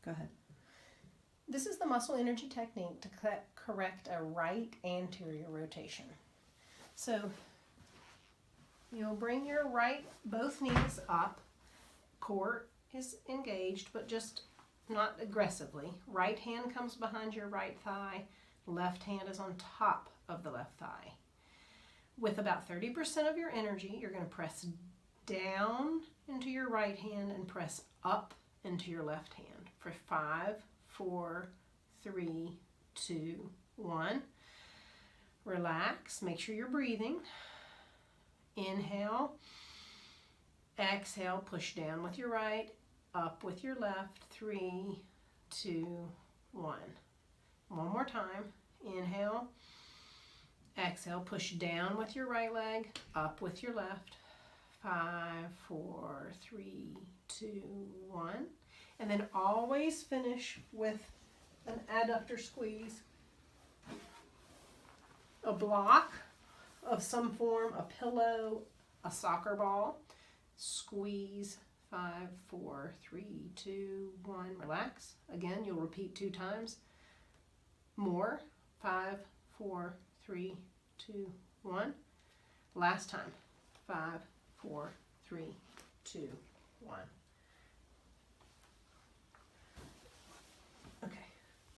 Go ahead. This is the muscle energy technique to correct a right anterior rotation. So you'll bring your both knees up. Core is engaged, but just not aggressively. Right hand comes behind your right thigh. Left hand is on top of the left thigh. With about 30% of your energy, you're going to press down into your right hand and press up into your left hand for 5, 4, 3, 2, 1. Relax. Make sure you're breathing. Inhale. Exhale. Push down with your right, up with your left. 3, 2, 1. One more time. Inhale. Exhale. Push down with your right leg, up with your left. 5, 4, 3, 2, 1. And then always finish with an adductor squeeze. A block of some form, a pillow, a soccer ball. Squeeze. 5, 4, 3, 2, 1. Relax. Again, you'll repeat 2 times. More. 5, 4, 3, 2, 1. Last time. 5, 4, 3, 2, 1.